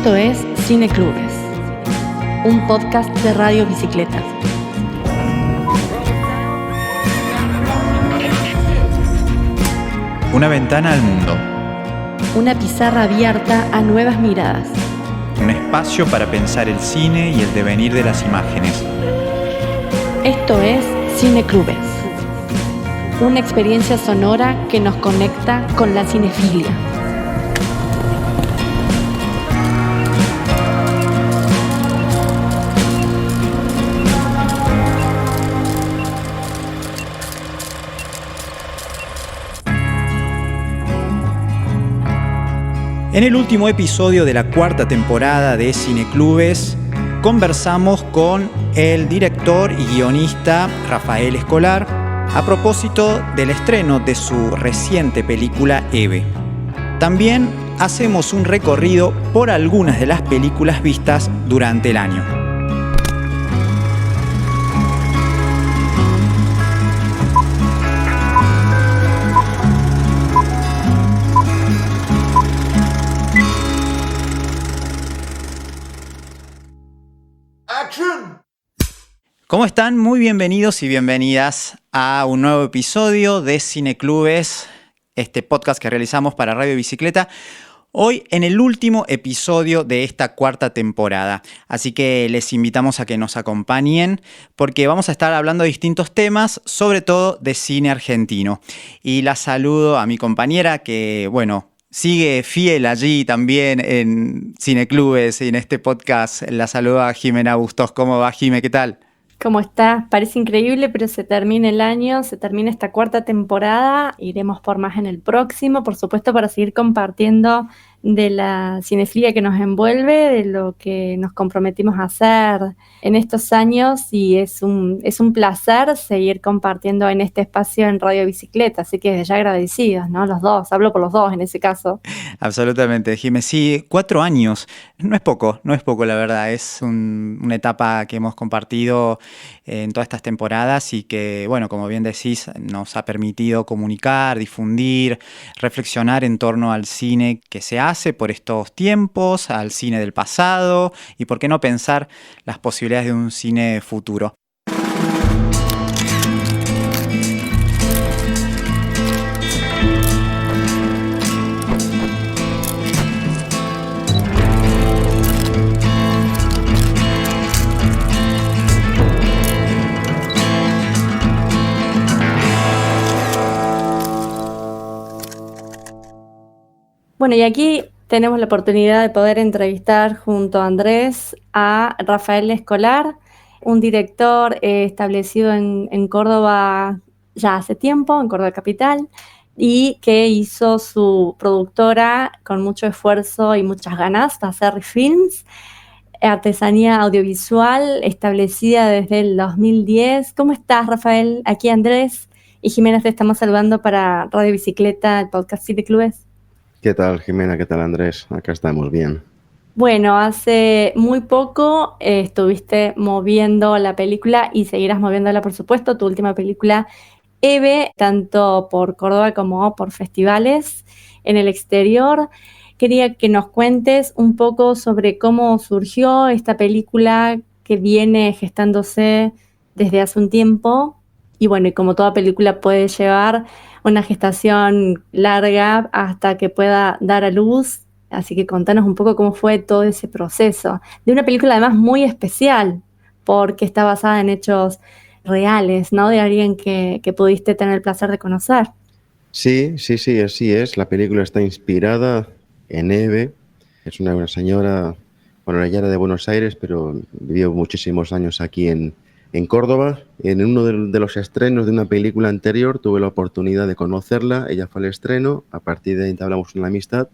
Esto es Cineclubes, un podcast de Radio Bicicleta. Una ventana al mundo. Una pizarra abierta a nuevas miradas. Un espacio para pensar el cine y el devenir de las imágenes. Esto es Cineclubes, una experiencia sonora que nos conecta con la cinefilia. En el último episodio de la cuarta temporada de Cineclubes, conversamos con el director y guionista Rafael Escolar a propósito del estreno de su reciente película Eve. También hacemos un recorrido por algunas de las películas vistas durante el año. ¿Cómo están? Muy bienvenidos y bienvenidas a un nuevo episodio de Cineclubes, este podcast que realizamos para Radio Bicicleta. Hoy en el último episodio de esta cuarta temporada, así que les invitamos a que nos acompañen porque vamos a estar hablando de distintos temas, sobre todo de cine argentino. Y la saludo a mi compañera que, sigue fiel allí también en Cineclubes y en este podcast. La saludo a Jimena Bustos. ¿Cómo va, Jime? ¿Qué tal? ¿Cómo estás? Parece increíble, pero se termina el año, se termina esta cuarta temporada. Iremos por más en el próximo, por supuesto, para seguir compartiendo de la cinefilia que nos envuelve, de lo que nos comprometimos a hacer en estos años, y es un placer seguir compartiendo en este espacio en Radio Bicicleta, así que ya agradecidos, ¿no? Los dos, hablo por los dos en ese caso. Absolutamente, Jimé. Sí, 4 años, no es poco la verdad, es una etapa que hemos compartido en todas estas temporadas y que, como bien decís, nos ha permitido comunicar, difundir, reflexionar en torno al cine que se hace por estos tiempos, al cine del pasado y por qué no pensar las posibilidades de un cine futuro. Bueno, y aquí tenemos la oportunidad de poder entrevistar junto a Andrés a Rafael Escolar, un director establecido en Córdoba ya hace tiempo, en Córdoba Capital, y que hizo su productora con mucho esfuerzo y muchas ganas, Baserri Films, artesanía audiovisual establecida desde el 2010. ¿Cómo estás, Rafael? Aquí Andrés y Jimena te estamos saludando para Radio Bicicleta, el podcast Cineclubes. ¿Qué tal, Jimena? ¿Qué tal, Andrés? Acá estamos bien. Bueno, hace muy poco estuviste moviendo la película y seguirás moviéndola, por supuesto, tu última película, Eve, tanto por Córdoba como por festivales en el exterior. Quería que nos cuentes un poco sobre cómo surgió esta película que viene gestándose desde hace un tiempo. Y como toda película puede llevar una gestación larga hasta que pueda dar a luz. Así que contanos un poco cómo fue todo ese proceso. De una película además muy especial, porque está basada en hechos reales, ¿no? De alguien que pudiste tener el placer de conocer. Sí, así es. La película está inspirada en Eve. Es una señora, ella era de Buenos Aires, pero vivió muchísimos años aquí en Córdoba. En uno de los estrenos de una película anterior tuve la oportunidad de conocerla. Ella fue al estreno, a partir de ahí entablamos una amistad.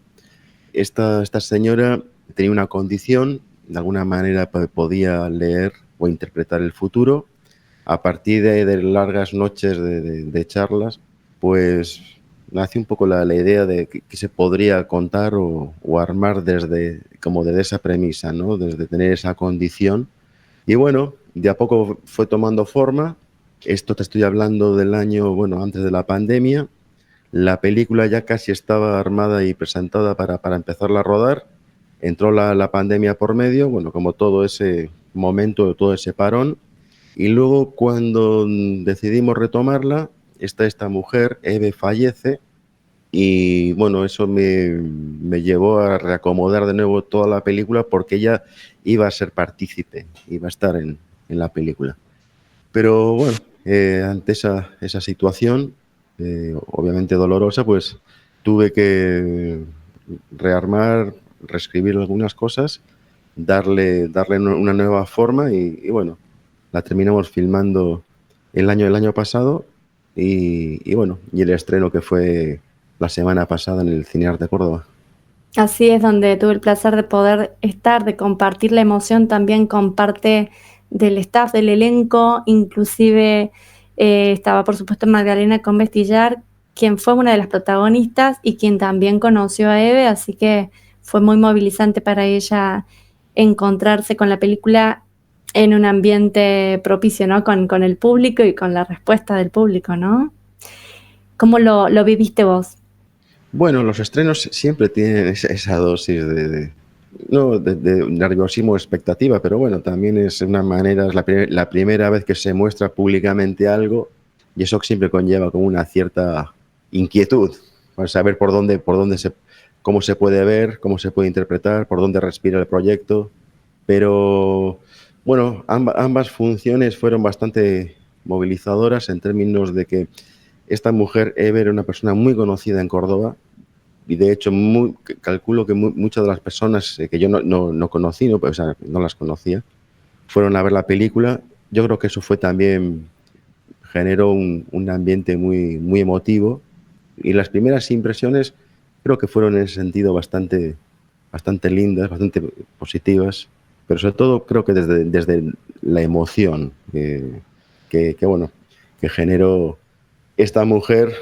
Esta señora tenía una condición, de alguna manera podía leer o interpretar el futuro. A partir de largas noches de charlas, pues nació un poco la idea de que se podría contar o armar desde esa premisa, ¿no? Desde tener esa condición. Y de a poco fue tomando forma. Esto te estoy hablando del año, antes de la pandemia. La película ya casi estaba armada y presentada para empezarla a rodar. entró la pandemia por medio, bueno, como todo ese momento, todo ese parón, y luego cuando decidimos retomarla, esta mujer, Eve, fallece, y bueno, eso me llevó a reacomodar de nuevo toda la película porque ella iba a ser partícipe, iba a estar en la película. Pero bueno, ante esa situación, obviamente dolorosa, pues tuve que rearmar, reescribir algunas cosas, darle una nueva forma y bueno, la terminamos filmando el año pasado y bueno, y el estreno que fue la semana pasada en el Cinearte de Córdoba. Así es, donde tuve el placer de poder estar, de compartir la emoción también con parte del staff, del elenco, inclusive estaba por supuesto Magdalena con Vestillar, quien fue una de las protagonistas y quien también conoció a Eve, así que fue muy movilizante para ella encontrarse con la película en un ambiente propicio, ¿no? Con el público y con la respuesta del público, ¿no? ¿Cómo lo viviste vos? Bueno, los estrenos siempre tienen esa dosis no de nerviosismo o expectativa, pero bueno, también es una manera, es la primera vez que se muestra públicamente algo y eso siempre conlleva como una cierta inquietud para saber cómo se puede ver, cómo se puede interpretar, por dónde respira el proyecto. Pero bueno, ambas funciones fueron bastante movilizadoras en términos de que esta mujer, Eve, era una persona muy conocida en Córdoba y de hecho calculo que muchas de las personas que yo no conocí, ¿no? Pues, o sea, no las conocía, fueron a ver la película. Yo creo que eso fue también, generó un ambiente muy emotivo y las primeras impresiones creo que fueron en ese sentido bastante lindas, bastante positivas, pero sobre todo creo que desde la emoción bueno, que generó esta mujer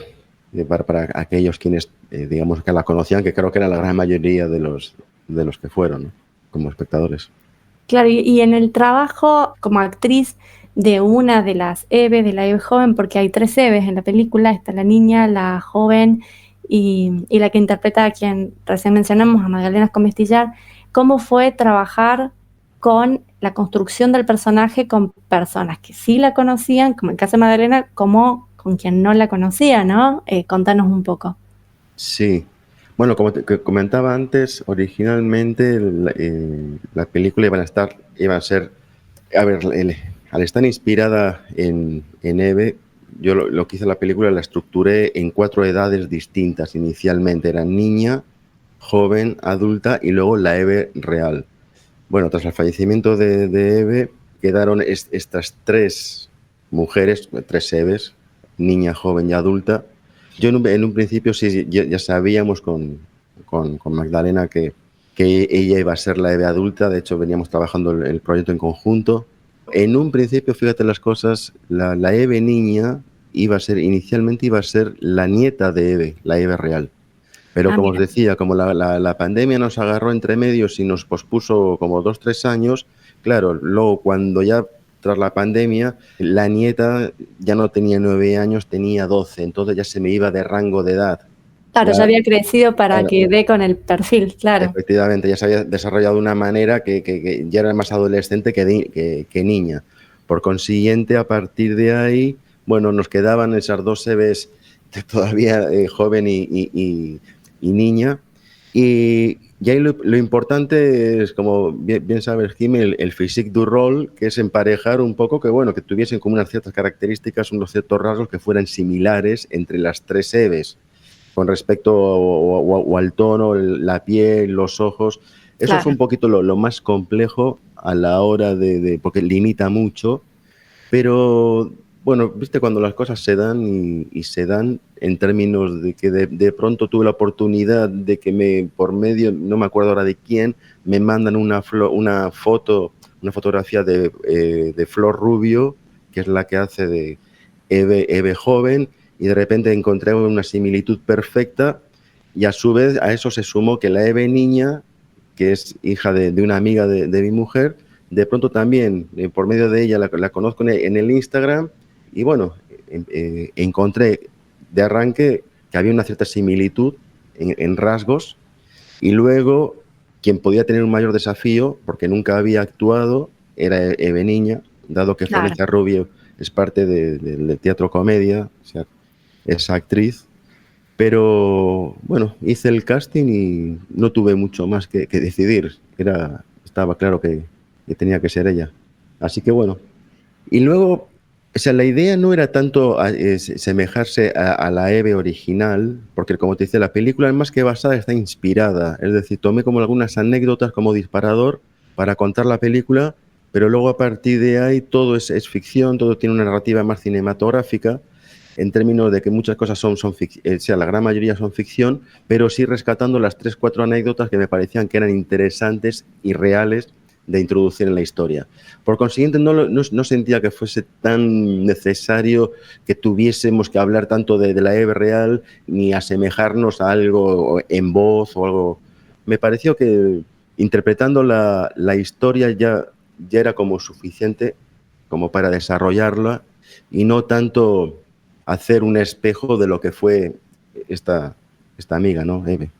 para aquellos quienes, digamos, que la conocían, que creo que era la gran mayoría de los que fueron, ¿no? Como espectadores. Claro, y en el trabajo como actriz de una de las Eve, de la Eve joven, porque hay 3 Eves en la película, está la niña, la joven y la que interpreta a quien recién mencionamos, a Magdalena Comestillar. ¿Cómo fue trabajar con la construcción del personaje con personas que sí la conocían, como el caso de Magdalena, como con quien no la conocía, ¿no? Contanos un poco. Sí. Bueno, como te comentaba antes, originalmente la película iba a ser, a ver, al estar inspirada en Eve, yo lo que hice en la película la estructuré en 4 edades distintas inicialmente. Eran niña, joven, adulta y luego la Eve real. Bueno, tras el fallecimiento de Eve, quedaron estas 3 mujeres, 3 Eves, niña, joven y adulta. Yo en un principio sí ya sabíamos con Magdalena que ella iba a ser la Eve adulta. De hecho, veníamos trabajando el proyecto en conjunto. En un principio, fíjate las cosas, la Eve niña inicialmente iba a ser la nieta de Eve, la Eve real. Pero como os decía, como la pandemia nos agarró entre medios y nos pospuso como 2-3 años, claro, luego cuando ya tras la pandemia, la nieta ya no tenía 9 años, tenía 12, entonces ya se me iba de rango de edad. Claro, ya había crecido para que dé con el perfil, claro. Efectivamente, ya se había desarrollado de una manera que ya era más adolescente que niña. Por consiguiente, a partir de ahí, bueno, nos quedaban esas 2 Eves todavía joven y niña. Y ahí lo importante es, como bien sabes, Jimmy, el physique du rôle, que es emparejar un poco, que bueno, que tuviesen como unas ciertas características, unos ciertos rasgos que fueran similares entre las 3 Eves, con respecto o al tono, la piel, los ojos. Eso claro. Es un poquito lo más complejo a la hora porque limita mucho, pero bueno, viste cuando las cosas se dan y se dan en términos de que de pronto tuve la oportunidad de que por medio, no me acuerdo ahora de quién, me mandan una fotografía de Flor Rubio, que es la que hace de Eve joven, y de repente encontré una similitud perfecta y a su vez a eso se sumó que la Eve niña, que es hija de una amiga de mi mujer, de pronto también por medio de ella la conozco en el Instagram y bueno, encontré de arranque que había una cierta similitud en rasgos y luego quien podía tener un mayor desafío, porque nunca había actuado, era Eve Niña, dado que Claro. Florencia Rubio es parte del teatro comedia, o sea, es actriz. Pero bueno, hice el casting y no tuve mucho más que decidir. Estaba claro que tenía que ser ella. Así que bueno. Y luego, o sea, la idea no era tanto semejarse a la Eve original, porque como te dice, la película es más que basada, está inspirada. Es decir, tomé como algunas anécdotas como disparador para contar la película, pero luego a partir de ahí todo es ficción, todo tiene una narrativa más cinematográfica, en términos de que muchas cosas o sea, la gran mayoría son ficción, pero sí rescatando las 3, 4 anécdotas que me parecían que eran interesantes y reales de introducir en la historia. Por consiguiente, no sentía que fuese tan necesario que tuviésemos que hablar tanto de la Eve real, ni asemejarnos a algo en voz o algo. Me pareció que interpretando la historia ya era como suficiente como para desarrollarla y no tanto hacer un espejo de lo que fue esta amiga, ¿no? Eve.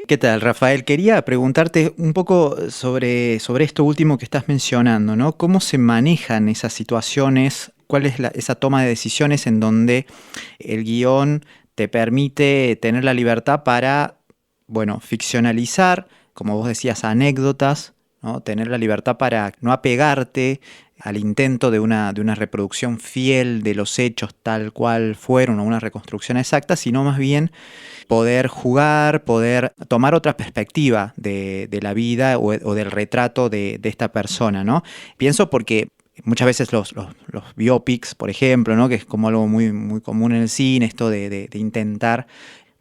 ¿Qué tal, Rafael? Quería preguntarte un poco sobre esto último que estás mencionando, ¿no? ¿Cómo se manejan esas situaciones? ¿Cuál es esa toma de decisiones en donde el guión te permite tener la libertad para, bueno, ficcionalizar, como vos decías, anécdotas, ¿no? Tener la libertad para no apegarte al intento de una reproducción fiel de los hechos tal cual fueron o una reconstrucción exacta, sino más bien poder jugar, poder tomar otra perspectiva de la vida o del retrato de esta persona, ¿no? Pienso porque muchas veces los biopics, por ejemplo, ¿no? Que es como algo muy, muy común en el cine, esto de intentar,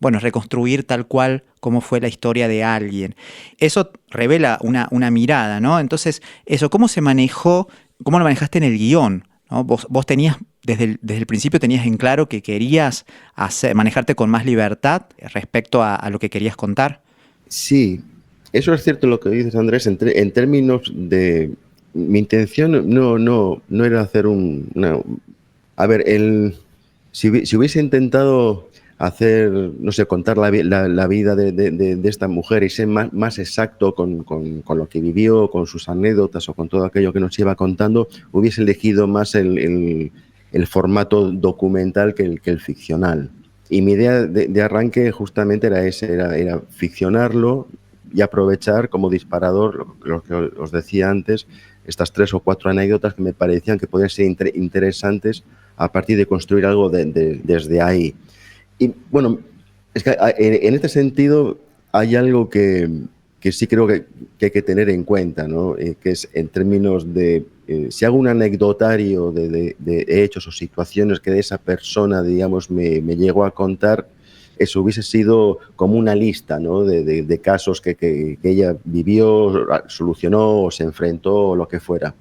bueno, reconstruir tal cual como fue la historia de alguien. Eso revela una mirada, ¿no? Entonces, eso, ¿cómo se manejó, cómo lo manejaste en el guión? ¿No? Vos tenías, desde el principio tenías en claro que querías manejarte con más libertad respecto a lo que querías contar. Sí, eso es cierto lo que dices, Andrés, en términos de. Mi intención no era hacer una. A ver, si hubiese intentado hacer, no sé, contar la vida de esta mujer y ser más exacto con lo que vivió, con sus anécdotas o con todo aquello que nos iba contando, hubiese elegido más el formato documental que el ficcional. Y mi idea de arranque justamente era ese, era ficcionarlo y aprovechar como disparador, lo que os decía antes, estas 3 o 4 anécdotas que me parecían que podían ser interesantes a partir de construir algo desde ahí. Y bueno, es que en este sentido hay algo que sí creo que hay que tener en cuenta, ¿no? Que es en términos de, si hago un anecdotario de hechos o situaciones que de esa persona, digamos, me llegó a contar, eso hubiese sido como una lista, ¿no? de casos que ella vivió, solucionó o se enfrentó o lo que fuera.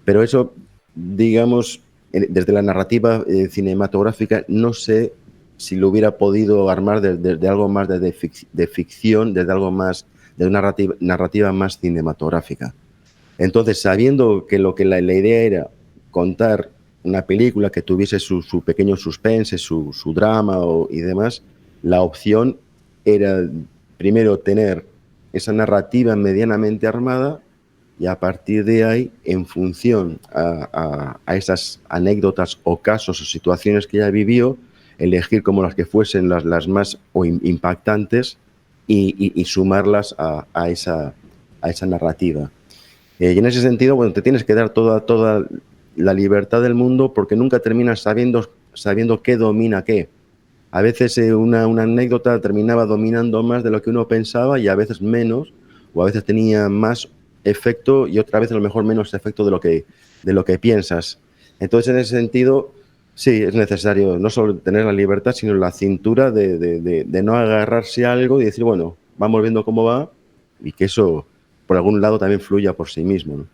Pero eso, digamos, desde la narrativa cinematográfica, no sé si lo hubiera podido armar de algo más de ficción, desde algo más, de una narrativa más cinematográfica. Entonces, sabiendo que la idea era contar una película que tuviese su pequeño suspense, su drama y demás, la opción era primero tener esa narrativa medianamente armada y a partir de ahí, en función a esas anécdotas o casos o situaciones que ella vivió, elegir como las que fuesen las más impactantes y sumarlas a esa narrativa. Y en ese sentido, bueno, te tienes que dar toda la libertad del mundo porque nunca terminas sabiendo qué domina qué. A veces una anécdota terminaba dominando más de lo que uno pensaba y a veces menos, o a veces tenía más efecto y otra vez a lo mejor menos efecto de lo que piensas. Entonces, en ese sentido, sí, es necesario no solo tener la libertad, sino la cintura de no agarrarse a algo y decir, bueno, vamos viendo cómo va y que eso por algún lado también fluya por sí mismo, ¿no?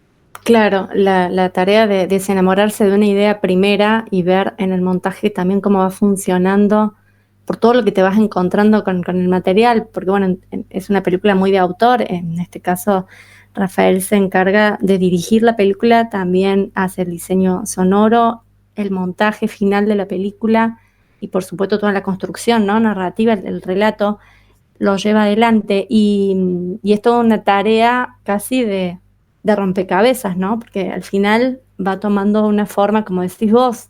Claro, la tarea de desenamorarse de una idea primera y ver en el montaje también cómo va funcionando por todo lo que te vas encontrando con el material, porque bueno, es una película muy de autor, en este caso Rafael se encarga de dirigir la película, también hace el diseño sonoro, el montaje final de la película y por supuesto toda la construcción, ¿no? Narrativa, el relato. lo lleva adelante y es toda una tarea casi de rompecabezas, ¿no? Porque al final va tomando una forma, como decís vos,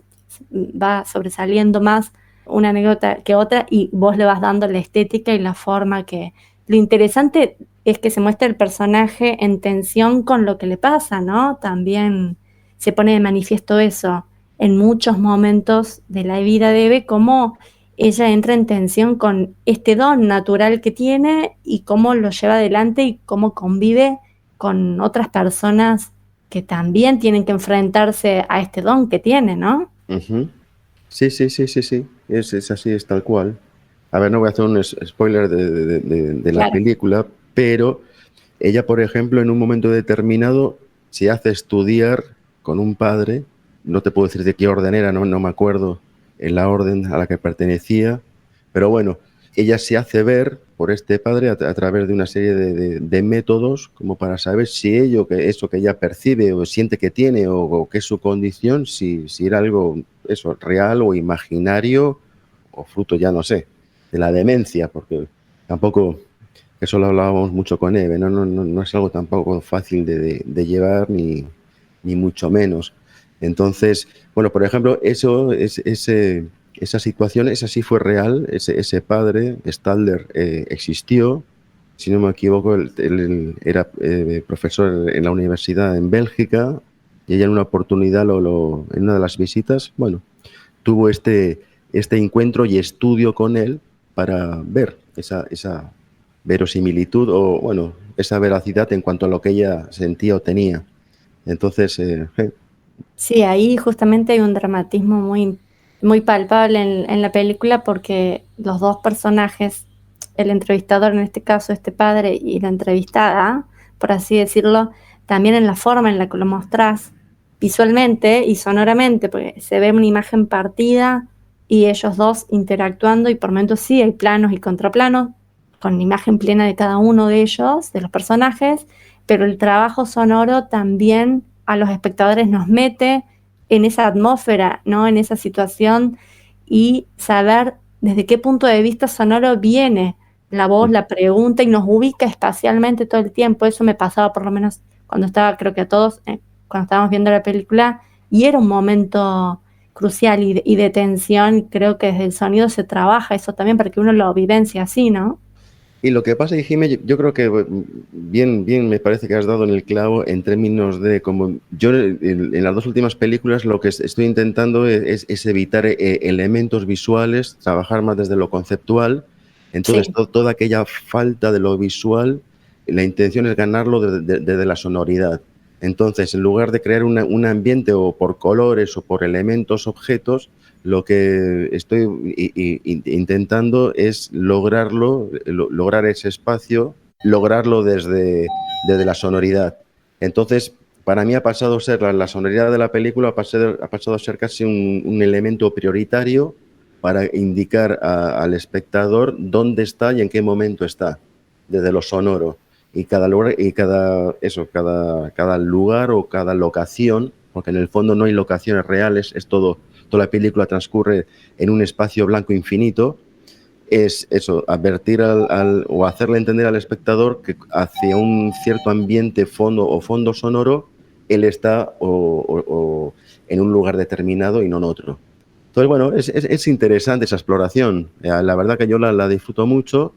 va sobresaliendo más una anécdota que otra y vos le vas dando la estética y la forma que... Lo interesante es que se muestra el personaje en tensión con lo que le pasa, ¿no? También se pone de manifiesto eso en muchos momentos de la vida de Eve, cómo ella entra en tensión con este don natural que tiene y cómo lo lleva adelante y cómo convive con otras personas que también tienen que enfrentarse a este don que tiene, ¿no? Ujú. Sí, sí, sí, sí, sí. Es así, es tal cual. A ver, no voy a hacer un spoiler de la Claro. película, pero ella, por ejemplo, en un momento determinado se hace estudiar con un padre, no te puedo decir de qué orden era, no me acuerdo en la orden a la que pertenecía, pero bueno, ella se hace ver por este padre a través de una serie de métodos como para saber si eso que ella percibe o siente que tiene o que es su condición, si era algo eso, real o imaginario o fruto, ya no sé, de la demencia, porque tampoco, eso lo hablábamos mucho con Eve, no es algo tampoco fácil de llevar ni mucho menos. Entonces, bueno, por ejemplo, esa situación, esa sí fue real, ese padre, Stalder, existió. Si no me equivoco, él era profesor en la universidad en Bélgica y ella en una oportunidad, en una de las visitas, bueno, tuvo este encuentro y estudio con él para ver esa verosimilitud o, bueno, esa veracidad en cuanto a lo que ella sentía o tenía. Entonces, Sí, ahí justamente hay un dramatismo muy palpable en la película porque los dos personajes, el entrevistador en este caso, este padre, y la entrevistada, por así decirlo, también en la forma en la que lo mostrás visualmente y sonoramente, porque se ve una imagen partida y ellos dos interactuando y por momentos sí hay planos y contraplanos con imagen plena de cada uno de ellos, de los personajes, pero el trabajo sonoro también a los espectadores nos mete en esa atmósfera, ¿no? En esa situación y saber desde qué punto de vista sonoro viene la voz, la pregunta y nos ubica espacialmente todo el tiempo. Eso me pasaba por lo menos cuando estaba, creo que a todos, cuando estábamos viendo la película y era un momento crucial y de tensión. Creo que desde el sonido se trabaja eso también para que uno lo vivencie así, ¿no? y lo que pasa, y Jimé, yo creo que bien me parece que has dado en el clavo en términos de como yo en las dos últimas películas lo que estoy intentando es evitar elementos visuales, trabajar más desde lo conceptual. Entonces, Sí. toda aquella falta de lo visual, la intención es ganarlo desde la sonoridad. Entonces, en lugar de crear un ambiente o por colores o por elementos, objetos, lo que estoy intentando es lograr ese espacio, lograrlo desde la sonoridad. Entonces, para mí ha pasado a ser la sonoridad de la película, ha pasado a ser casi un elemento prioritario para indicar al espectador dónde está y en qué momento está, desde lo sonoro. Y cada lugar, cada lugar o cada locación, porque en el fondo no hay locaciones reales, es todo. Toda la película transcurre en un espacio blanco infinito, es eso, advertir o hacerle entender al espectador que hacia un cierto ambiente fondo sonoro, él está o en un lugar determinado y no en otro. Entonces, bueno, es interesante esa exploración. La verdad que yo la disfruto mucho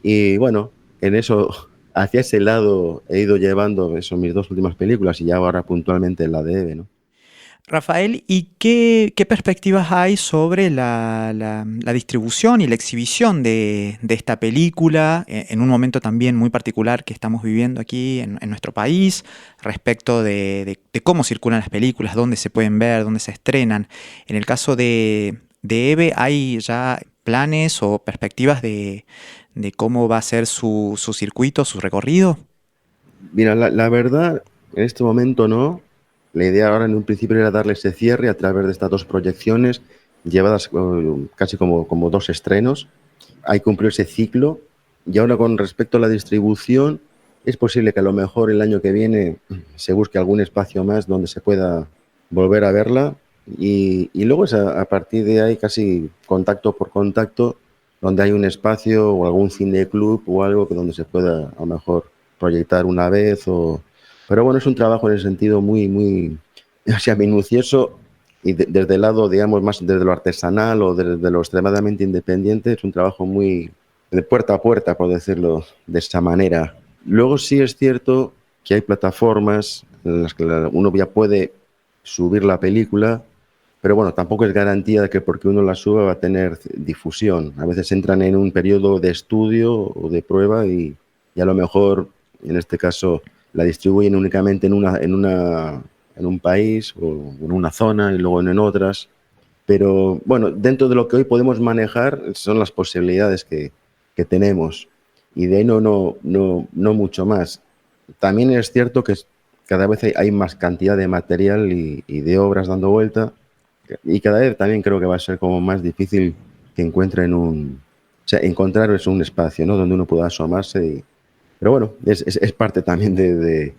y, bueno, en eso, hacia ese lado he ido llevando eso, mis dos últimas películas y ya ahora puntualmente la de Eve, ¿no? Rafael, ¿y qué perspectivas hay sobre la distribución y la exhibición de esta película en un momento también muy particular que estamos viviendo aquí en nuestro país respecto de cómo circulan las películas, dónde se pueden ver, dónde se estrenan? En el caso de Eve, ¿hay ya planes o perspectivas de cómo va a ser su circuito, su recorrido? Mira, la verdad, en este momento no. La idea ahora en un principio era darle ese cierre a través de estas dos proyecciones, llevadas casi como dos estrenos. Hay que cumplir ese ciclo. Y ahora con respecto a la distribución, es posible que a lo mejor el año que viene se busque algún espacio más donde se pueda volver a verla. Y luego es a partir de ahí casi contacto por contacto donde hay un espacio o algún cine club o algo que donde se pueda a lo mejor proyectar una vez. Pero bueno, es un trabajo en el sentido muy, o sea, minucioso y desde el lado, digamos, más desde lo artesanal o desde lo extremadamente independiente, es un trabajo muy de puerta a puerta, por decirlo de esa manera. Luego sí es cierto que hay plataformas en las que uno ya puede subir la película, pero bueno, tampoco es garantía de que porque uno la suba va a tener difusión. A veces entran en un periodo de estudio o de prueba y a lo mejor, en este caso, la distribuyen únicamente en un país o en una zona y luego en otras. Pero bueno, dentro de lo que hoy podemos manejar son las posibilidades que tenemos y de ahí no mucho más. También es cierto que cada vez hay más cantidad de material y de obras dando vuelta y cada vez también creo que va a ser como más difícil que encuentren o sea, encontrar un espacio, ¿no? Donde uno pueda asomarse. Pero bueno, es parte también de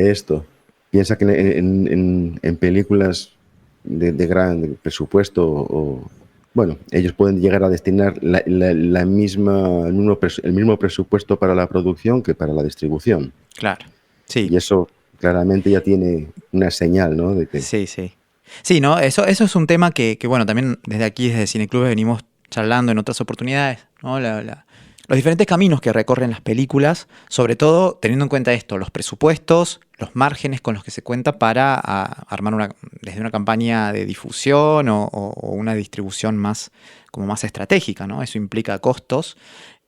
esto. Piensa que en películas de gran presupuesto bueno, ellos pueden llegar a destinar el mismo presupuesto para la producción que para la distribución. Claro, sí. Y eso claramente ya tiene una señal, ¿no? De que... Sí, sí. Sí, ¿no? Eso es un tema que, bueno, también desde aquí, desde Cineclubes, venimos charlando en otras oportunidades, ¿no? Los diferentes caminos que recorren las películas, sobre todo teniendo en cuenta esto, los presupuestos, los márgenes con los que se cuenta para armar desde una campaña de difusión o una distribución como más estratégica, ¿no? Eso implica costos,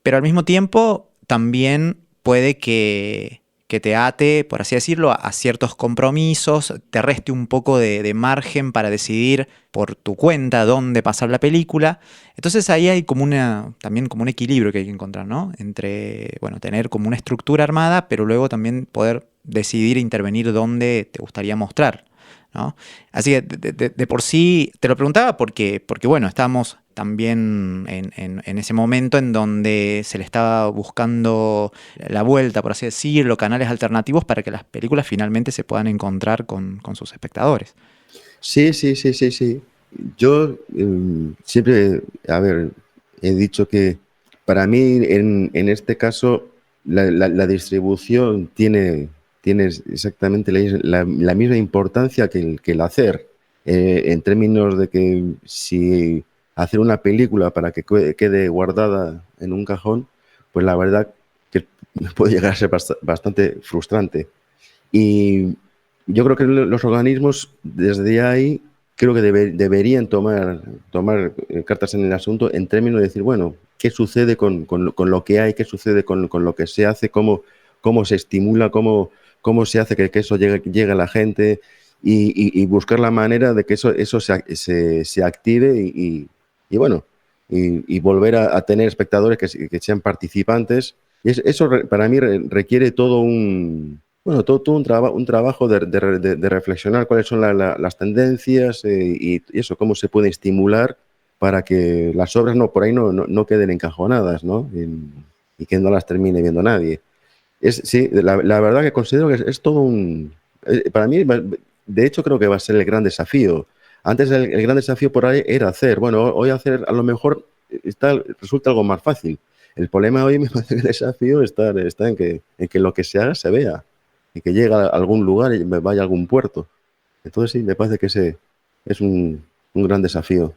pero al mismo tiempo también puede que te ate, por así decirlo, a ciertos compromisos, te reste un poco de margen para decidir por tu cuenta dónde pasar la película. Entonces ahí hay también como un equilibrio que hay que encontrar, ¿no? Entre, bueno, tener como una estructura armada, pero luego también poder decidir intervenir dónde te gustaría mostrar, ¿no? Así que de por sí, te lo preguntaba porque bueno, estábamos también en ese momento en donde se le estaba buscando la vuelta, por así decirlo, canales alternativos para que las películas finalmente se puedan encontrar con sus espectadores. Sí. Yo siempre, a ver, he dicho que para mí en este caso la distribución tiene exactamente la misma importancia que el hacer, en términos de que si hacer una película para que quede guardada en un cajón, pues la verdad que puede llegar a ser bastante frustrante. Y yo creo que los organismos desde ahí creo que deberían tomar cartas en el asunto en términos de decir, bueno, ¿qué sucede con lo que hay? ¿Qué sucede con lo que se hace? ¿Cómo se estimula? ¿Cómo se hace que eso llegue a la gente? Y buscar la manera de que eso se active y bueno, y volver a tener espectadores que sean participantes. Y eso para mí requiere todo un trabajo de reflexionar cuáles son las tendencias y eso, cómo se puede estimular para que las obras por ahí no queden encajonadas, ¿no? Y que no las termine viendo nadie. Sí, la verdad que considero que es todo para mí, de hecho, creo que va a ser el gran desafío. Antes el gran desafío por ahí era hacer. Bueno, hoy hacer a lo mejor resulta algo más fácil. El problema hoy me parece que el desafío está en que lo que se haga se vea y que llegue a algún lugar y vaya a algún puerto. Entonces sí, me parece que ese es un gran desafío.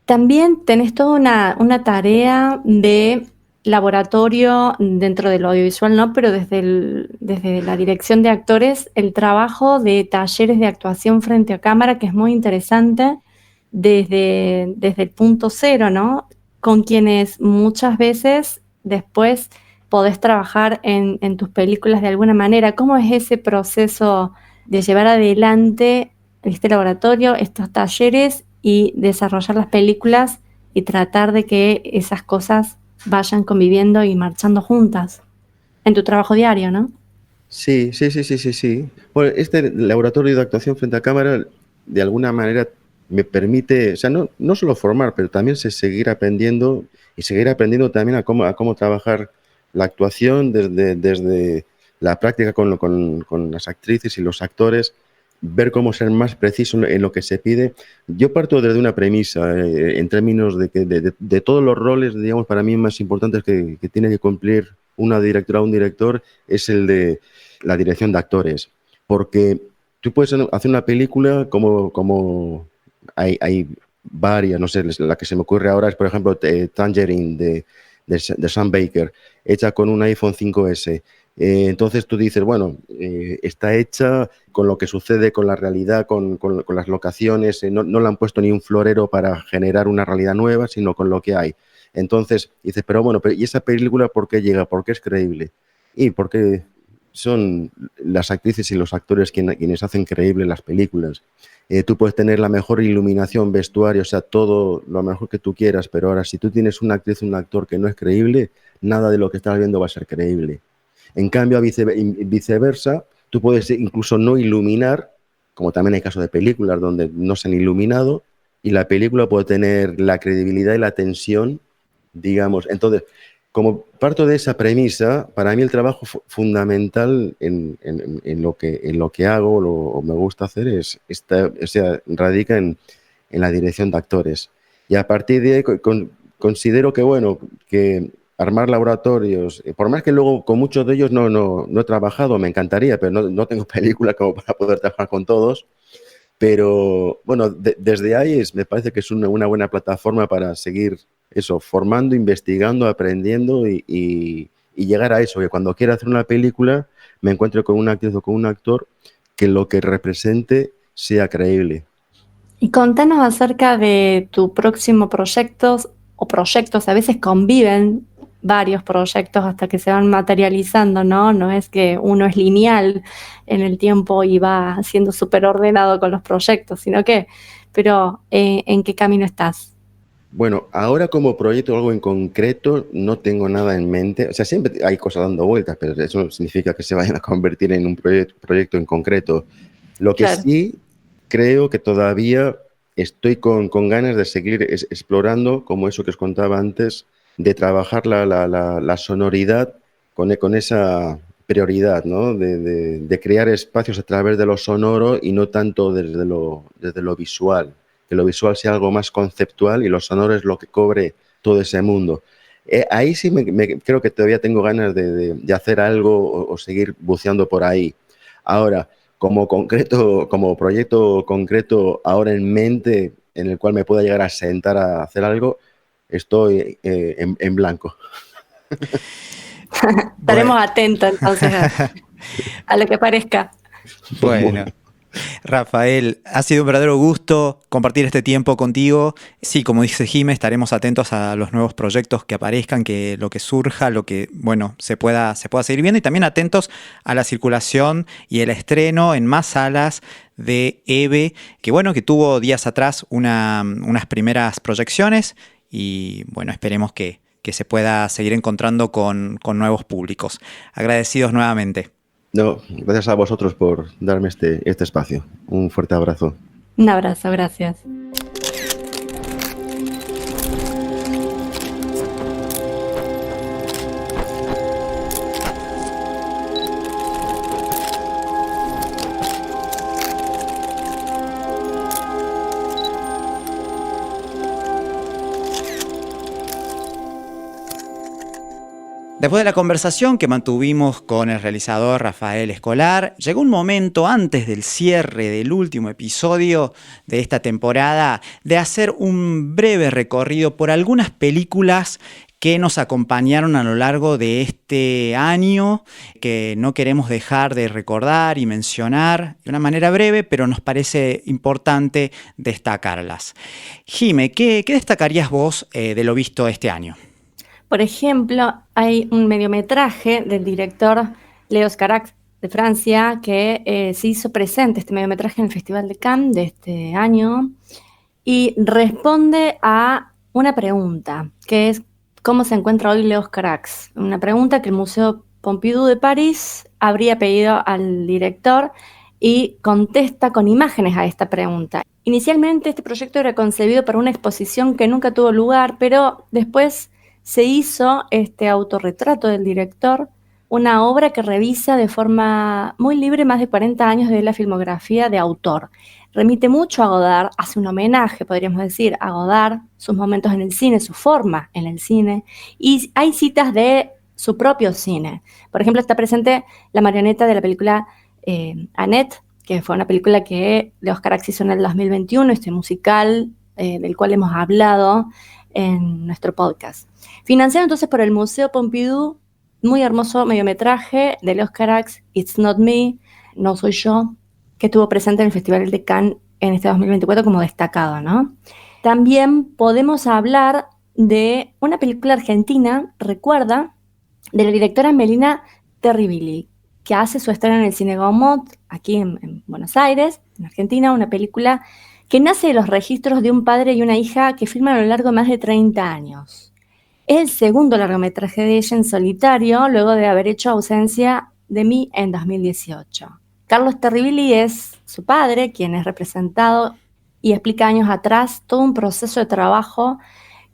También tenés toda una tarea de laboratorio dentro del audiovisual, ¿no? Pero desde la dirección de actores, el trabajo de talleres de actuación frente a cámara, que es muy interesante, desde el punto cero, ¿no? Con quienes muchas veces después podés trabajar en tus películas de alguna manera. ¿Cómo es ese proceso de llevar adelante este laboratorio, estos talleres y desarrollar las películas y tratar de que esas cosas vayan conviviendo y marchando juntas en tu trabajo diario, ¿no? Sí. Bueno, este laboratorio de actuación frente a cámara, de alguna manera, me permite, o sea, no solo formar, pero también seguir aprendiendo y seguir aprendiendo también a cómo trabajar la actuación desde la práctica con las actrices y los actores ver cómo ser más preciso en lo que se pide. Yo parto desde una premisa, en términos de que de todos los roles, digamos, para mí más importantes que tiene que cumplir una directora o un director es el de la dirección de actores. Porque tú puedes hacer una película como hay varias, no sé, la que se me ocurre ahora es, por ejemplo, Tangerine de Sam Baker, hecha con un iPhone 5S. Entonces tú dices, bueno, está hecha con lo que sucede con la realidad, con las locaciones, no le han puesto ni un florero para generar una realidad nueva, sino con lo que hay. Entonces dices, pero bueno, ¿y esa película por qué llega? ¿Por qué es creíble? Y porque son las actrices y los actores quienes hacen creíbles las películas. Tú puedes tener la mejor iluminación, vestuario, o sea, todo lo mejor que tú quieras, pero ahora si tú tienes una actriz o un actor que no es creíble, nada de lo que estás viendo va a ser creíble. En cambio, a viceversa, tú puedes incluso no iluminar, como también hay casos de películas donde no se han iluminado, y la película puede tener la credibilidad y la tensión, digamos. Entonces, como parto de esa premisa, para mí el trabajo fundamental en lo que hago o me gusta hacer radica en la dirección de actores. Y a partir de ahí considero que, bueno, que armar laboratorios, por más que luego con muchos de ellos no he trabajado, me encantaría, pero no tengo película como para poder trabajar con todos. Pero bueno, desde ahí me parece que es una buena plataforma para seguir eso, formando, investigando, aprendiendo y llegar a eso, que cuando quiera hacer una película me encuentre con una actriz o con un actor que lo que represente sea creíble. Y contanos acerca de tu próximo proyecto o proyectos, a veces conviven varios proyectos hasta que se van materializando, ¿no? No es que uno es lineal en el tiempo y va siendo súper ordenado con los proyectos, pero ¿en qué camino estás? Bueno, ahora como proyecto algo en concreto no tengo nada en mente. O sea, siempre hay cosas dando vueltas, pero eso no significa que se vayan a convertir en un proyecto en concreto. Lo que Claro. sí creo que todavía estoy con ganas de seguir explorando, como eso que os contaba antes, de trabajar la sonoridad con esa prioridad, ¿no? De crear espacios a través de lo sonoro y no tanto desde lo visual. Que lo visual sea algo más conceptual y lo sonoro es lo que cobre todo ese mundo. Ahí sí creo que todavía tengo ganas de hacer algo o seguir buceando por ahí. Ahora, como proyecto concreto ahora en mente en el cual me pueda llegar a sentar a hacer algo, estoy en blanco. Estaremos atentos entonces a lo que parezca. Bueno, Rafael, ha sido un verdadero gusto compartir este tiempo contigo. Sí, como dice Jime, estaremos atentos a los nuevos proyectos que aparezcan, que lo que surja, lo que, bueno, se pueda seguir viendo, y también atentos a la circulación y el estreno en más salas de Eve, que bueno, que tuvo días atrás unas primeras proyecciones, y bueno, esperemos que se pueda seguir encontrando con nuevos públicos. Agradecidos nuevamente. No, gracias a vosotros por darme este espacio. Un fuerte abrazo. Un abrazo, gracias. Después de la conversación que mantuvimos con el realizador Rafael Escolar, llegó un momento antes del cierre del último episodio de esta temporada de hacer un breve recorrido por algunas películas que nos acompañaron a lo largo de este año, que no queremos dejar de recordar y mencionar de una manera breve, pero nos parece importante destacarlas. Jime, ¿qué destacarías vos de lo visto este año? Por ejemplo, hay un mediometraje del director Leos Carax de Francia que se hizo presente, este mediometraje, en el Festival de Cannes de este año, y responde a una pregunta, que es ¿cómo se encuentra hoy Leos Carax? Una pregunta que el Museo Pompidou de París habría pedido al director, y contesta con imágenes a esta pregunta. Inicialmente este proyecto era concebido para una exposición que nunca tuvo lugar, pero después se hizo este autorretrato del director una obra que revisa de forma muy libre más de 40 años de la filmografía de autor. Remite mucho a Godard, hace un homenaje, podríamos decir, a Godard, sus momentos en el cine, su forma en el cine, y hay citas de su propio cine. Por ejemplo, está presente la marioneta de la película Annette, que fue una película que de Oscar Axis hizo en el 2021, este musical del cual hemos hablado en nuestro podcast. Financiado entonces por el Museo Pompidou, muy hermoso mediometraje de Oscar Axis, It's Not Me, No Soy Yo, que estuvo presente en el Festival de Cannes en este 2024 como destacado, ¿no? También podemos hablar de una película argentina, Recuerda, de la directora Melina Terribili, que hace su estreno en el Cine Gaumont, aquí en Buenos Aires, en Argentina, una película que nace de los registros de un padre y una hija que filman a lo largo de más de 30 años. Es el segundo largometraje de ella en solitario, luego de haber hecho Ausencia de mí en 2018. Carlos Terribili es su padre, quien es representado y explica años atrás todo un proceso de trabajo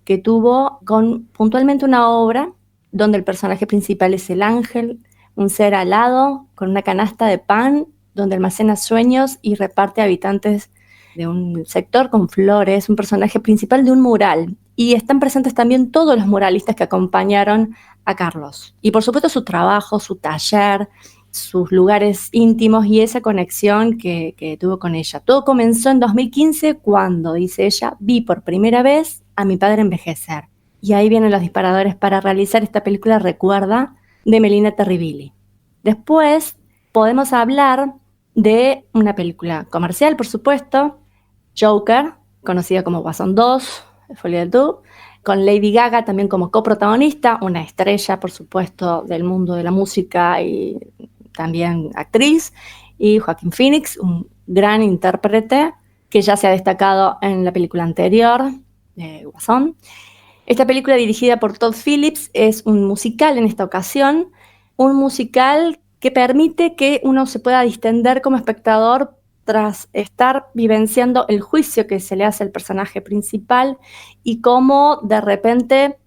que tuvo con puntualmente una obra donde el personaje principal es el ángel, un ser alado con una canasta de pan, donde almacena sueños y reparte a habitantes de un sector con flores, un personaje principal de un mural. Y están presentes también todos los muralistas que acompañaron a Carlos. Y por supuesto su trabajo, su taller, sus lugares íntimos y esa conexión que tuvo con ella. Todo comenzó en 2015 cuando, dice ella, vi por primera vez a mi padre envejecer. Y ahí vienen los disparadores para realizar esta película Recuerda, de Melina Terribili. Después podemos hablar de una película comercial, por supuesto, Joker, conocida como Guasón 2, Folie à Deux, con Lady Gaga también como coprotagonista, una estrella, por supuesto, del mundo de la música y también actriz, y Joaquin Phoenix, un gran intérprete que ya se ha destacado en la película anterior, Guasón. Esta película, dirigida por Todd Phillips, es un musical en esta ocasión, un musical que permite que uno se pueda distender como espectador tras estar vivenciando el juicio que se le hace al personaje principal y cómo de repente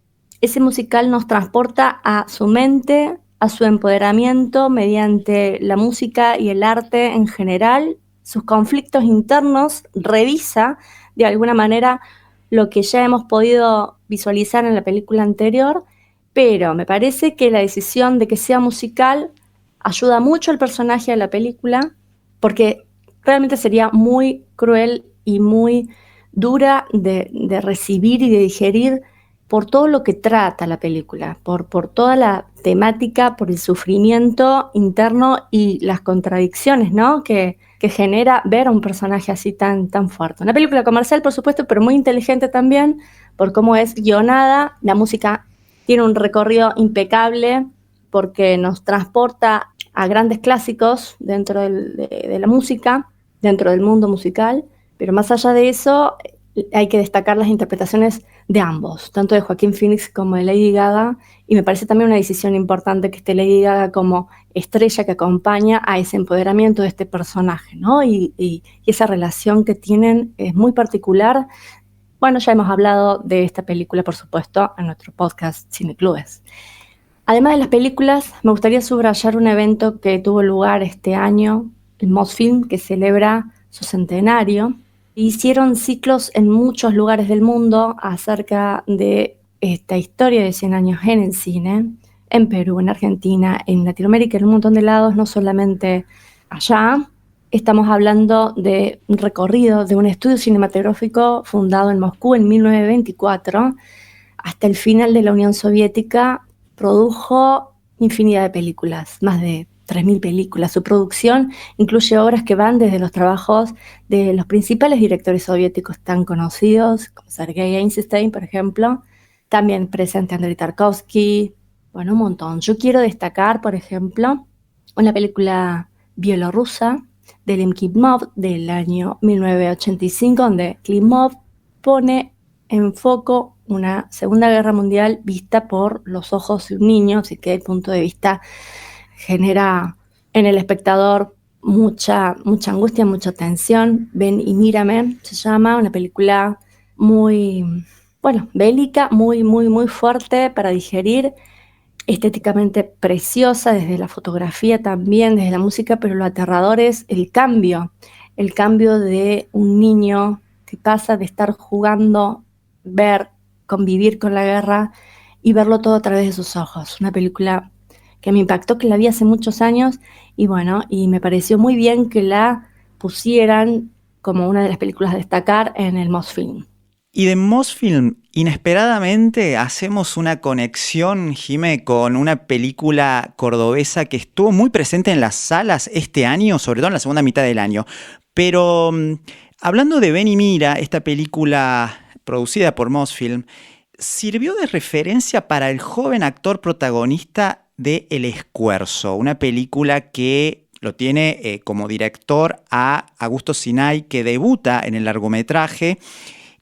ese musical nos transporta a su mente, a su empoderamiento mediante la música y el arte en general, sus conflictos internos, revisa de alguna manera lo que ya hemos podido visualizar en la película anterior, pero me parece que la decisión de que sea musical ayuda mucho al personaje de la película, porque realmente sería muy cruel y muy dura de recibir y de digerir por todo lo que trata la película, por toda la temática, por el sufrimiento interno y las contradicciones, ¿no?, que genera ver a un personaje así tan fuerte. Una película comercial, por supuesto, pero muy inteligente también por cómo es guionada. La música tiene un recorrido impecable porque nos transporta a grandes clásicos dentro de la música, dentro del mundo musical, pero más allá de eso hay que destacar las interpretaciones de ambos, tanto de Joaquin Phoenix como de Lady Gaga, y me parece también una decisión importante que esté Lady Gaga como estrella que acompaña a ese empoderamiento de este personaje, ¿no? Y esa relación que tienen es muy particular. Bueno, ya hemos hablado de esta película, por supuesto, en nuestro podcast Cineclubes. Además de las películas, me gustaría subrayar un evento que tuvo lugar este año, el Mosfilm, que celebra su centenario. Hicieron ciclos en muchos lugares del mundo acerca de esta historia de 100 años en el cine, en Perú, en Argentina, en Latinoamérica, en un montón de lados, no solamente allá. Estamos hablando de un recorrido de un estudio cinematográfico fundado en Moscú en 1924. Hasta el final de la Unión Soviética produjo infinidad de películas, más de 3.000 películas. Su producción incluye obras que van desde los trabajos de los principales directores soviéticos tan conocidos, como Sergei Eisenstein, por ejemplo. También presente Andrei Tarkovsky, bueno, un montón. Yo quiero destacar, por ejemplo, una película bielorrusa de Lim Klimov del año 1985, donde Klimov pone en foco una Segunda Guerra Mundial vista por los ojos de un niño, así que el punto de vista genera en el espectador mucha angustia, mucha tensión. Ven y mírame, se llama, una película muy, bélica, muy fuerte para digerir. estéticamente preciosa, desde la fotografía también, desde la música, pero lo aterrador es el cambio de un niño que pasa de estar jugando, ver, convivir con la guerra y verlo todo a través de sus ojos. Una película que me impactó, que la vi hace muchos años y bueno, y me pareció muy bien que la pusieran como una de las películas a destacar en el Mosfilm. Y de Mosfilm, inesperadamente hacemos una conexión, Jime, con una película cordobesa que estuvo muy presente en las salas este año, sobre todo en la segunda mitad del año. Pero hablando de Ven y Mira, esta película producida por Mosfilm, sirvió de referencia para el joven actor protagonista de El Escuerzo, una película que lo tiene como director a Augusto Sinay, que debuta en el largometraje.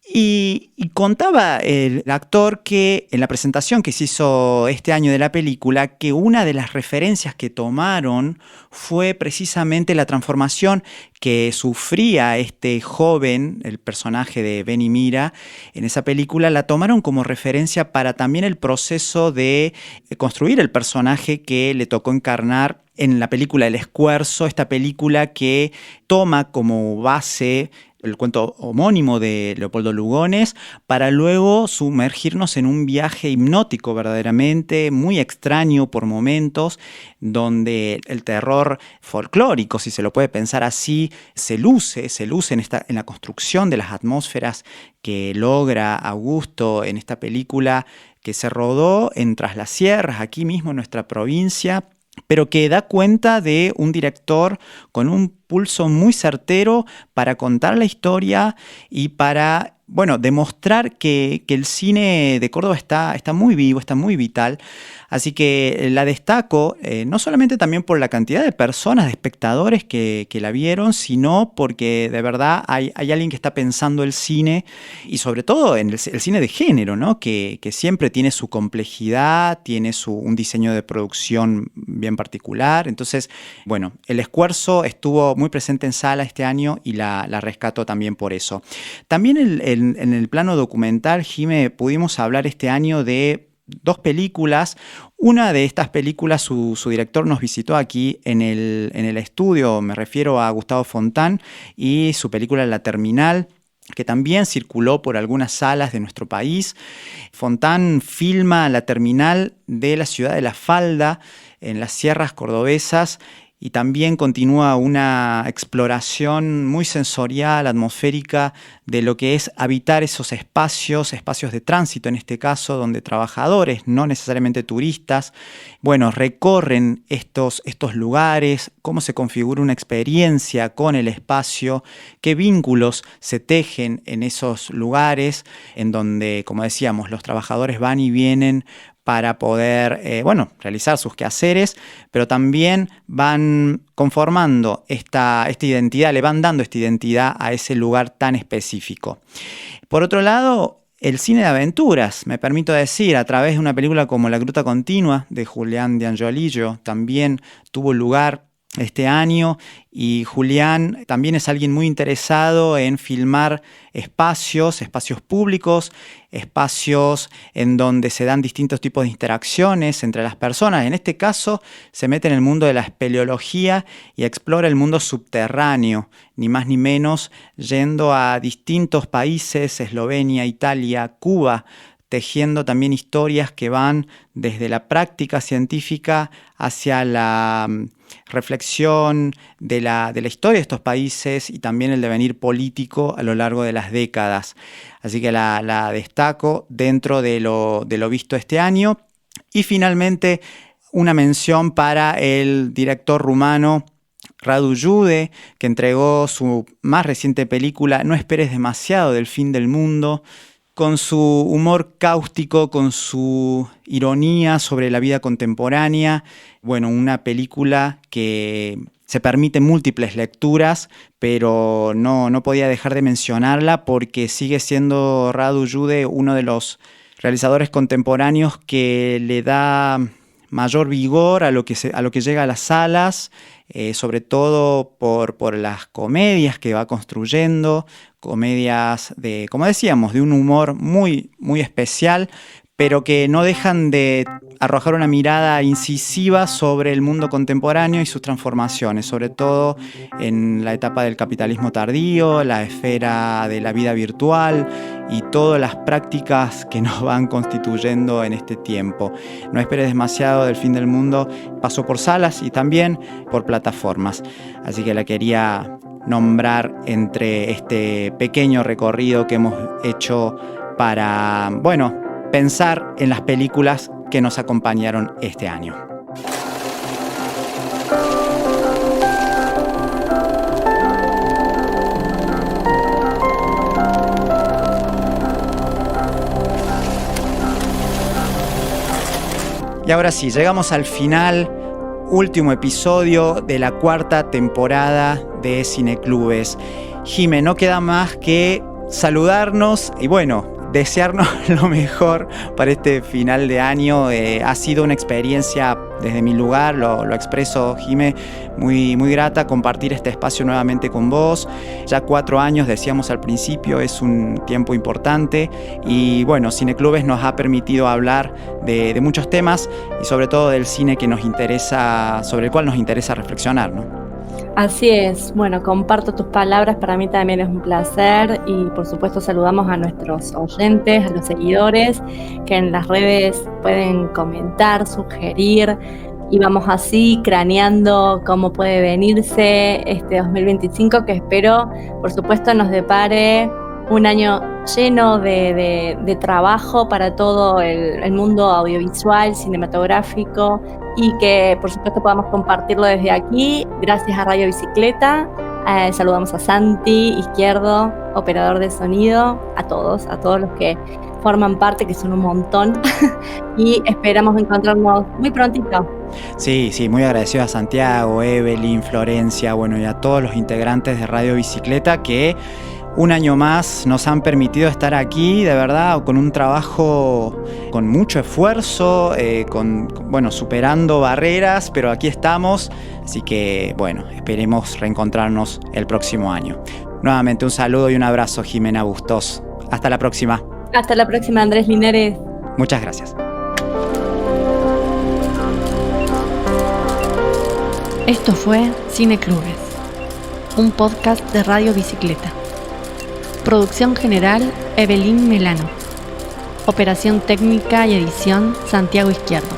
Y contaba el actor que en la presentación que se hizo este año de la película, que una de las referencias que tomaron fue precisamente la transformación que sufría este joven, el personaje de Ven y Mira, en esa película, la tomaron como referencia para también el proceso de construir el personaje que le tocó encarnar en la película El Escuerzo, esta película que toma como base el cuento homónimo de Leopoldo Lugones, para luego sumergirnos en un viaje hipnótico verdaderamente, muy extraño por momentos, donde el terror folclórico, si se lo puede pensar así, se luce en la construcción de las atmósferas que logra Augusto en esta película que se rodó en Tras las Sierras, aquí mismo en nuestra provincia, pero que da cuenta de un director con un pulso muy certero para contar la historia y para, bueno, demostrar que el cine de Córdoba está muy vivo, está muy vital. Así que la destaco, no solamente también por la cantidad de personas, de espectadores que la vieron, sino porque de verdad hay alguien que está pensando el cine y sobre todo en el cine de género, ¿no? Que siempre tiene su complejidad, tiene un diseño de producción bien particular. Entonces, bueno, El Escuerzo estuvo muy presente en sala este año y la rescato también por eso. También en el plano documental, Jime, pudimos hablar este año de dos películas. Una de estas películas, su director nos visitó aquí en el estudio, me refiero a Gustavo Fontán, y su película La Terminal, que también circuló por algunas salas de nuestro país. Fontán filma La Terminal de la ciudad de La Falda, en las sierras cordobesas, y también continúa una exploración muy sensorial, atmosférica, de lo que es habitar esos espacios de tránsito en este caso, donde trabajadores, no necesariamente turistas, bueno, recorren estos lugares, cómo se configura una experiencia con el espacio, qué vínculos se tejen en esos lugares, en donde, como decíamos, los trabajadores van y vienen para poder, realizar sus quehaceres, pero también van conformando esta identidad, le van dando esta identidad a ese lugar tan específico. Por otro lado, el cine de aventuras, me permito decir, a través de una película como La Gruta Continua, de Julián de Angiolillo, también tuvo lugar este año, y Julián también es alguien muy interesado en filmar espacios públicos, espacios en donde se dan distintos tipos de interacciones entre las personas. En este caso se mete en el mundo de la espeleología y explora el mundo subterráneo, ni más ni menos, yendo a distintos países, Eslovenia, Italia, Cuba, tejiendo también historias que van desde la práctica científica hacia la reflexión de la historia de estos países y también el devenir político a lo largo de las décadas. Así que la destaco dentro de lo visto este año. Y finalmente, una mención para el director rumano Radu Jude, que entregó su más reciente película No esperes demasiado del fin del mundo, con su humor cáustico, con su ironía sobre la vida contemporánea. Bueno, una película que se permite múltiples lecturas, pero no podía dejar de mencionarla porque sigue siendo Radu Jude uno de los realizadores contemporáneos que le da mayor vigor a lo que llega a las salas, sobre todo por las comedias que va construyendo, comedias como decíamos, de un humor muy, muy especial, pero que no dejan de arrojar una mirada incisiva sobre el mundo contemporáneo y sus transformaciones, sobre todo en la etapa del capitalismo tardío, la esfera de la vida virtual y todas las prácticas que nos van constituyendo en este tiempo. No esperes demasiado del fin del mundo pasó por salas y también por plataformas, así que la quería nombrar entre este pequeño recorrido que hemos hecho para, pensar en las películas que nos acompañaron este año. Y ahora sí, llegamos al final, último episodio de la 4ª temporada de Cineclubes. Jime, no queda más que saludarnos y desearnos lo mejor para este final de año. Ha sido una experiencia, desde mi lugar, lo expreso, Jime, muy, muy grata compartir este espacio nuevamente con vos. Ya 4 años, decíamos al principio, es un tiempo importante y Cineclubes nos ha permitido hablar de muchos temas y sobre todo del cine que nos interesa, sobre el cual nos interesa reflexionar, ¿no? Así es, comparto tus palabras, para mí también es un placer y por supuesto saludamos a nuestros oyentes, a los seguidores que en las redes pueden comentar, sugerir y vamos así craneando cómo puede venirse este 2025 que espero por supuesto nos depare un año lleno de trabajo para todo el mundo audiovisual, cinematográfico y que por supuesto podamos compartirlo desde aquí. Gracias a Radio Bicicleta. Saludamos a Santi Izquierdo, operador de sonido, a todos los que forman parte, que son un montón y esperamos encontrarnos muy prontito. Sí, muy agradecido a Santiago, Evelyn, Florencia, y a todos los integrantes de Radio Bicicleta que un año más nos han permitido estar aquí, de verdad, con un trabajo con mucho esfuerzo, superando barreras, pero aquí estamos, así que esperemos reencontrarnos el próximo año. Nuevamente un saludo y un abrazo, Jimena Bustos. Hasta la próxima. Hasta la próxima, Andrés Linares. Muchas gracias. Esto fue Cineclubes, un podcast de Radio Bicicleta. Producción general, Evelyn Melano. Operación técnica y edición, Santiago Izquierdo.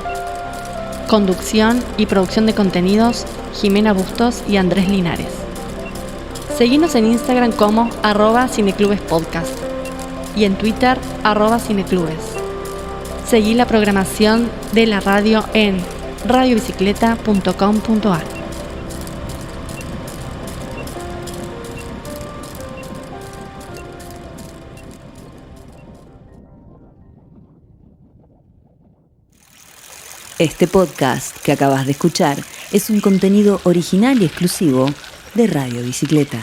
Conducción y producción de contenidos, Jimena Bustos y Andrés Linares. Seguinos en Instagram como @cineclubespodcast y en Twitter @cineclubes. Seguí la programación de la radio en radiobicicleta.com.ar. Este podcast que acabas de escuchar es un contenido original y exclusivo de Radio Bicicleta.